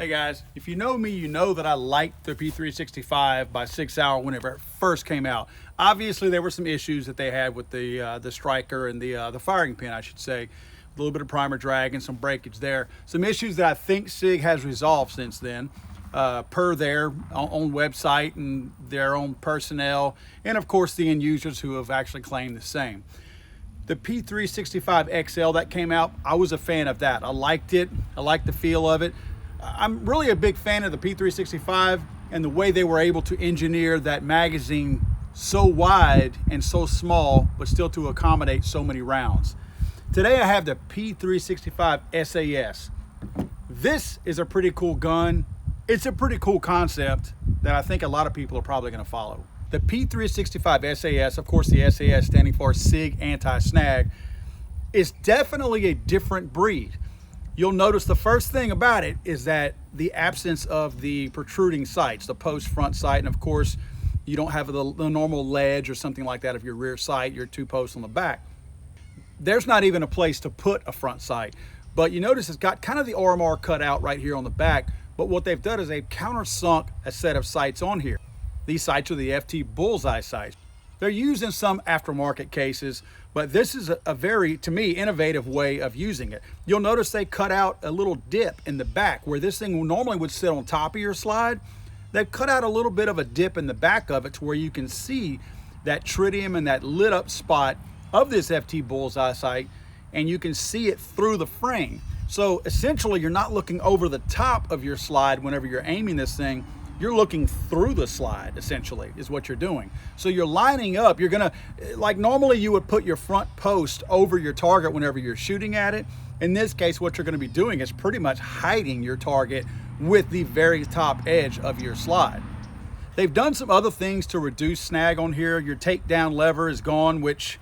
Hey guys, if you know me, you know that I liked the P365 by Sig Sauer whenever it first came out. Obviously, there were some issues that they had with the striker and the firing pin, I should say. A little bit of primer drag and some breakage there. Some issues that I think Sig has resolved since then, per their own website and their own personnel, and of course the end users who have actually claimed the same. The P365 XL that came out, I was a fan of that. I liked it. I liked the feel of it. I'm really a big fan of the P365 and the way they were able to engineer that magazine so wide and so small, but still to accommodate so many rounds. Today I have the P365 SAS. This is a pretty cool gun. It's a pretty cool concept that I think a lot of people are probably going to follow. The P365 SAS, of course the SAS standing for Sig Anti-Snag, is definitely a different breed. You'll notice the first thing about it is that the absence of the protruding sights, the post front sight, and of course you don't have the normal ledge or something like that of your rear sight, your two posts on the back. There's not even a place to put a front sight, but you notice it's got kind of the RMR cut out right here on the back, but what they've done is they've countersunk a set of sights on here. These sights are the FT bullseye sights. They're used in some aftermarket cases, but this is a very, to me, innovative way of using it. You'll notice they cut out a little dip in the back where this thing normally would sit on top of your slide. They've cut out a little bit of a dip in the back of it to where you can see that tritium and that lit up spot of this FT bullseye sight, and you can see it through the frame. So essentially you're not looking over the top of your slide whenever you're aiming this thing. You're looking through the slide, essentially, is what you're doing. So you're lining up, you're gonna, like normally you would put your front post over your target whenever you're shooting at it. In this case, what you're gonna be doing is pretty much hiding your target with the very top edge of your slide. They've done some other things to reduce snag on here. Your takedown lever is gone, which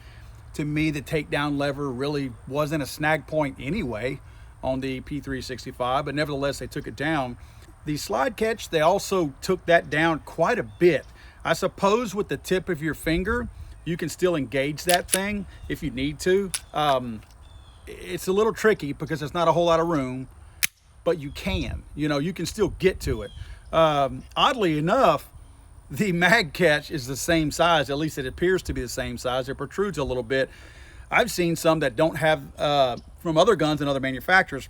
to me, the takedown lever really wasn't a snag point anyway on the P365, but nevertheless, they took it down. The slide catch, they also took that down quite a bit. I suppose with the tip of your finger, you can still engage that thing if you need to. It's a little tricky because there's not a whole lot of room, but you can. You can still get to it. Oddly enough, the mag catch is the same size, at least it appears to be the same size. It protrudes a little bit. I've seen some that don't have, from other guns and other manufacturers,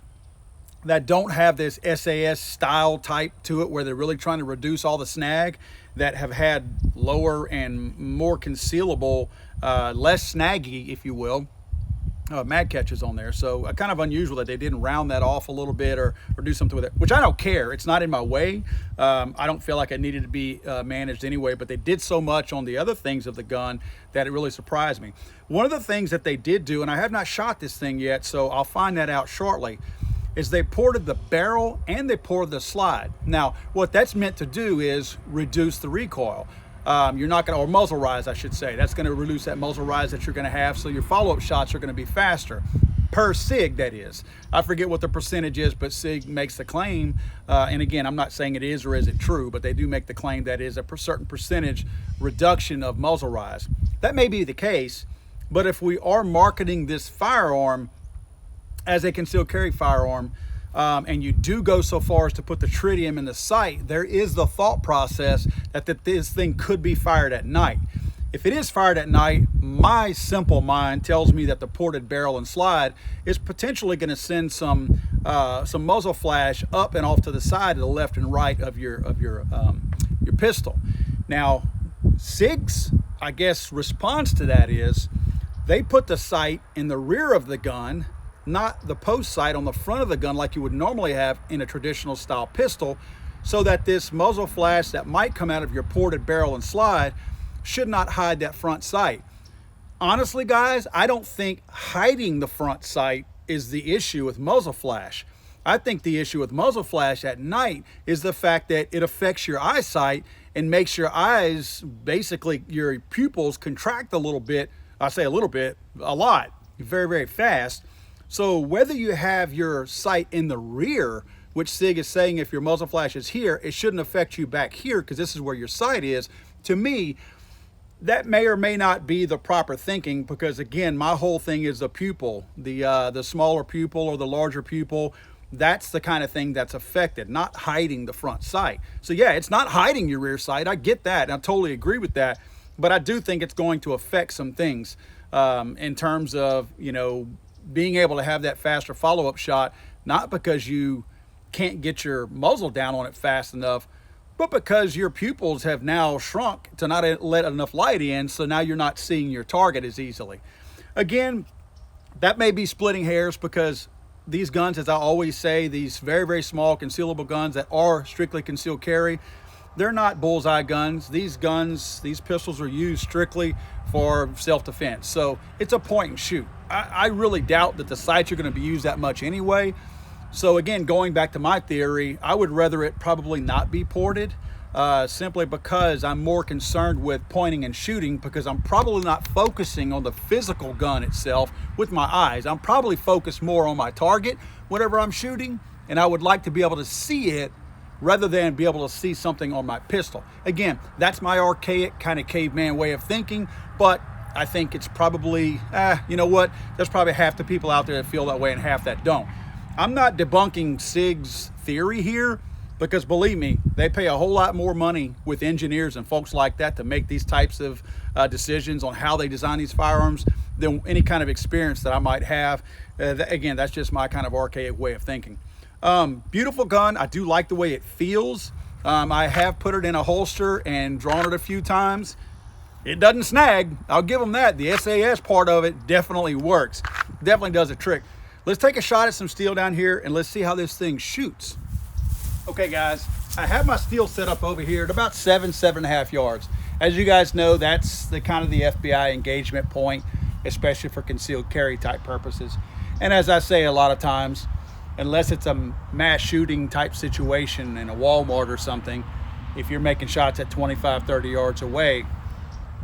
that don't have this SAS style type to it where they're really trying to reduce all the snag, that have had lower and more concealable, less snaggy, if you will, mag catches on there. So kind of unusual that they didn't round that off a little bit or do something with it, which I don't care. It's not in my way. I don't feel like it needed to be managed anyway, but they did so much on the other things of the gun that it really surprised me. One of the things that they did do, and I have not shot this thing yet, so I'll find that out shortly, is they ported the barrel and they ported the slide. Now, what that's meant to do is reduce the recoil. You're not gonna, or muzzle rise, I should say. That's gonna reduce that muzzle rise that you're gonna have, so your follow-up shots are gonna be faster. Per Sig, that is. I forget what the percentage is, but Sig makes the claim, and again, I'm not saying it is or is it true, but they do make the claim that is a certain percentage reduction of muzzle rise. That may be the case, but if we are marketing this firearm as a concealed carry firearm, and you do go so far as to put the tritium in the sight, there is the thought process that this thing could be fired at night. If it is fired at night, my simple mind tells me that the ported barrel and slide is potentially going to send some muzzle flash up and off to the side, to the left and right of your pistol. Now, Sig's, I guess, response to that is they put the sight in the rear of the gun, not the post sight on the front of the gun like you would normally have in a traditional style pistol, so that this muzzle flash that might come out of your ported barrel and slide should not hide that front sight. Honestly, guys, I don't think hiding the front sight is the issue with muzzle flash. I think the issue with muzzle flash at night is the fact that it affects your eyesight and makes your eyes, basically your pupils, contract a little bit. I say a little bit, a lot, very, very fast. So whether you have your sight in the rear, which Sig is saying if your muzzle flash is here, it shouldn't affect you back here because this is where your sight is. To me, that may or may not be the proper thinking, because again, my whole thing is the pupil, the smaller pupil or the larger pupil. that's the kind of thing that's affected, not hiding the front sight. So yeah, it's not hiding your rear sight. I get that, and I totally agree with that. But I do think it's going to affect some things in terms of, you know, being able to have that faster follow-up shot, not because you can't get your muzzle down on it fast enough, but because your pupils have now shrunk to not let enough light in, so now you're not seeing your target as easily. Again, that may be splitting hairs, because these guns, as I always say, these very, very small concealable guns that are strictly concealed carry, they're not bullseye guns. These pistols are used strictly for self-defense. So it's a point and shoot. I really doubt that the sights are going to be used that much anyway. So again, going back to my theory, I would rather it probably not be ported, simply because I'm more concerned with pointing and shooting, because I'm probably not focusing on the physical gun itself with my eyes. I'm probably focused more on my target whenever I'm shooting, and I would like to be able to see it rather than be able to see something on my pistol. Again, that's my archaic kind of caveman way of thinking, but I think it's probably, you know what, there's probably half the people out there that feel that way and half that don't. I'm not debunking Sig's theory here, because believe me, they pay a whole lot more money with engineers and folks like that to make these types of decisions on how they design these firearms than any kind of experience that I might have. Again, that's just my kind of archaic way of thinking. Beautiful gun. I do like the way it feels. I have put it in a holster and drawn it a few times. It doesn't snag. I'll give them that. The SAS part of it definitely works. Definitely does a trick. Let's take a shot at some steel down here and let's see how this thing shoots. Okay guys, I have my steel set up over here at about 7.5 yards. As you guys know, that's the kind of the FBI engagement point, especially for concealed carry type purposes. And as I say a lot of times, unless it's a mass shooting type situation in a Walmart or something, if you're making shots at 25, 30 yards away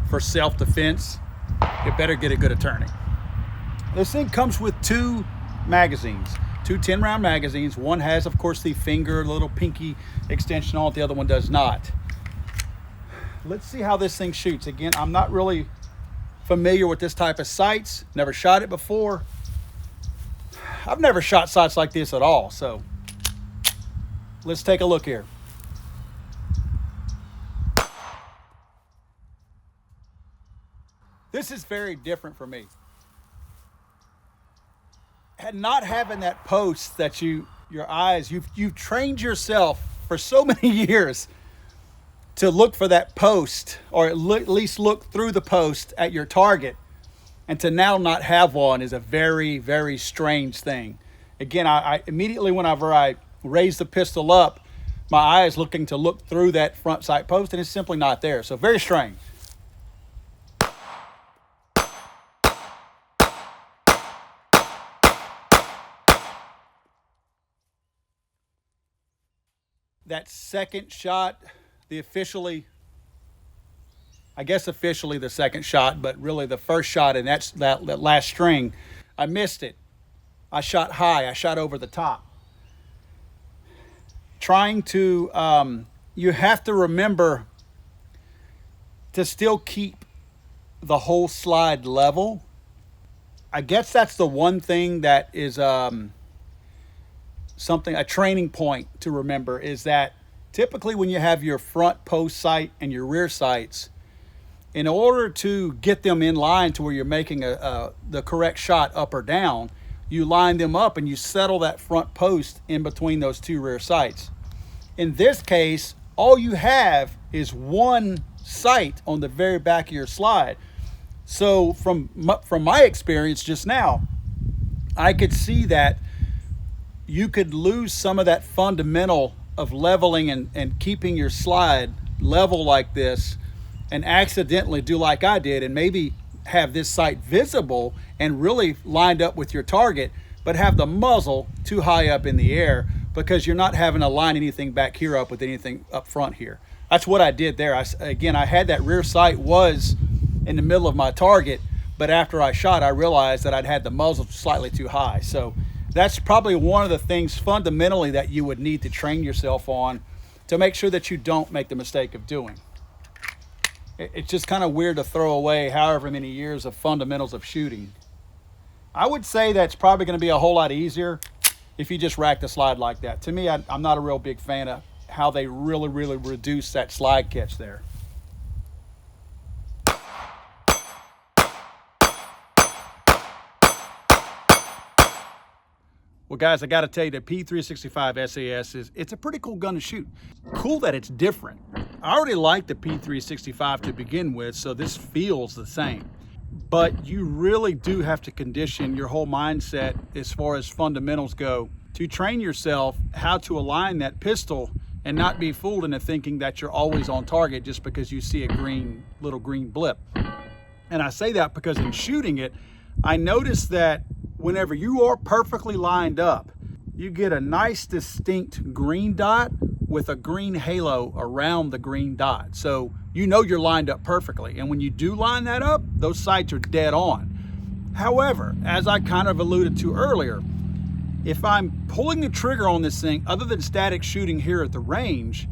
for self-defense, you better get a good attorney. This thing comes with two magazines, two 10-round magazines. One has, of course, the finger, little pinky extension on it. The other one does not. Let's see how this thing shoots. Again, I'm not really familiar with this type of sights. Never shot it before. I've never shot sights like this at all. So let's take a look here. This is very different for me. And not having that post that you've trained yourself for so many years to look for that post, or at least look through the post at your target, and to now not have one is a very, very strange thing. Again, I immediately, whenever I raise the pistol up, my eye is looking to look through that front sight post, and it's simply not there. So very strange. That second shot, officially the second shot, but really the first shot, and that's that last string, I missed it. I shot high, I shot over the top. Trying to, you have to remember to still keep the whole slide level. I guess that's the one thing that is, a training point to remember, is that typically when you have your front post sight and your rear sights, in order to get them in line to where you're making the correct shot up or down, you line them up and you settle that front post in between those two rear sights. In this case, all you have is one sight on the very back of your slide. So from my experience just now, I could see that you could lose some of that fundamental of leveling and keeping your slide level like this, and accidentally do like I did and maybe have this sight visible and really lined up with your target, but have the muzzle too high up in the air because you're not having to line anything back here up with anything up front here. That's what I did there. I had that rear sight was in the middle of my target, but after I shot, I realized that I'd had the muzzle slightly too high. So that's probably one of the things fundamentally that you would need to train yourself on to make sure that you don't make the mistake of doing. It's just kind of weird to throw away however many years of fundamentals of shooting. I would say that's probably going to be a whole lot easier if you just rack the slide like that. To me, I'm not a real big fan of how they really reduce that slide catch there. Well, guys, I got to tell you, the P365 SAS it's a pretty cool gun to shoot. Cool that it's different. I already like the P365 to begin with, so this feels the same. But you really do have to condition your whole mindset as far as fundamentals go to train yourself how to align that pistol and not be fooled into thinking that you're always on target just because you see a little green blip. And I say that because in shooting it, I noticed that whenever you are perfectly lined up, you get a nice distinct green dot with a green halo around the green dot. So you know you're lined up perfectly. And when you do line that up, those sights are dead on. However, as I kind of alluded to earlier, if I'm pulling the trigger on this thing, other than static shooting here at the range,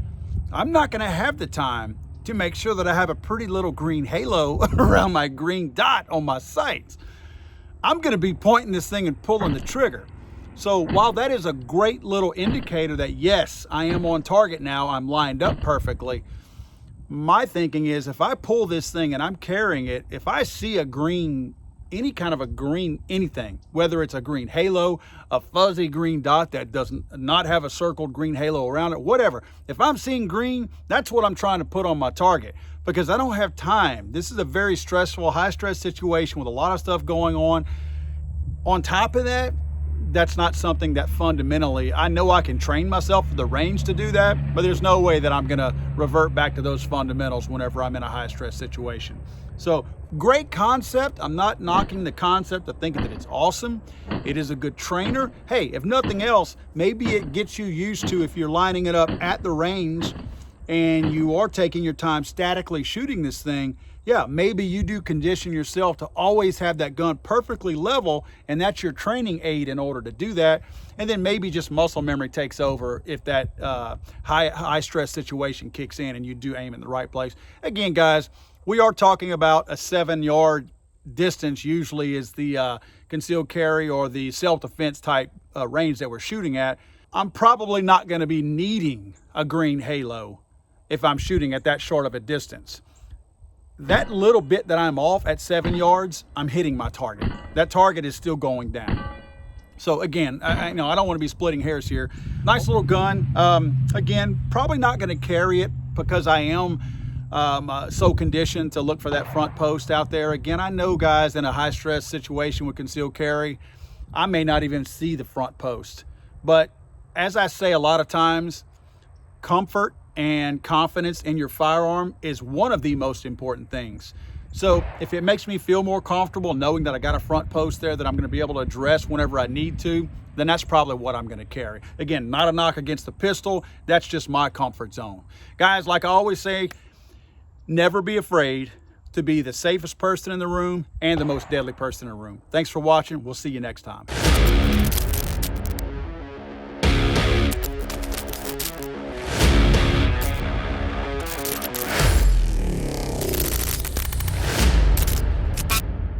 I'm not gonna have the time to make sure that I have a pretty little green halo around my green dot on my sights. I'm gonna be pointing this thing and pulling the trigger. So while that is a great little indicator that yes, I am on target now, I'm lined up perfectly, my thinking is if I pull this thing and I'm carrying it, if I see a green, any kind of a green anything, whether it's a green halo, a fuzzy green dot that does not have a circled green halo around it, whatever, if I'm seeing green, that's what I'm trying to put on my target, because I don't have time. This is a very stressful, high stress situation with a lot of stuff going on. On top of that, that's not something that fundamentally, I know I can train myself for the range to do that, but there's no way that I'm gonna revert back to those fundamentals whenever I'm in a high stress situation. So great concept. I'm not knocking the concept of thinking that it's awesome. It is a good trainer. Hey, if nothing else, maybe it gets you used to, if you're lining it up at the range and you are taking your time statically shooting this thing, yeah, maybe you do condition yourself to always have that gun perfectly level, and that's your training aid in order to do that. And then maybe just muscle memory takes over if that high stress situation kicks in and you do aim in the right place. Again, guys, we are talking about a 7-yard distance usually is the concealed carry or the self-defense type range that we're shooting at. I'm probably not going to be needing a green halo if I'm shooting at that short of a distance. That little bit that I'm off at 7 yards, I'm hitting my target. That target is still going down. So again, I don't want to be splitting hairs here. Nice little gun. Again, probably not going to carry it because I am so conditioned to look for that front post out there. Again, I know guys in a high stress situation with concealed carry, I may not even see the front post. But as I say a lot of times, comfort and confidence in your firearm is one of the most important things. So if it makes me feel more comfortable knowing that I got a front post there that I'm going to be able to address whenever I need to, then that's probably what I'm going to carry. Again, not a knock against the pistol. That's just my comfort zone. Guys, like I always say, never be afraid to be the safest person in the room and the most deadly person in the room. Thanks for watching. We'll see you next time.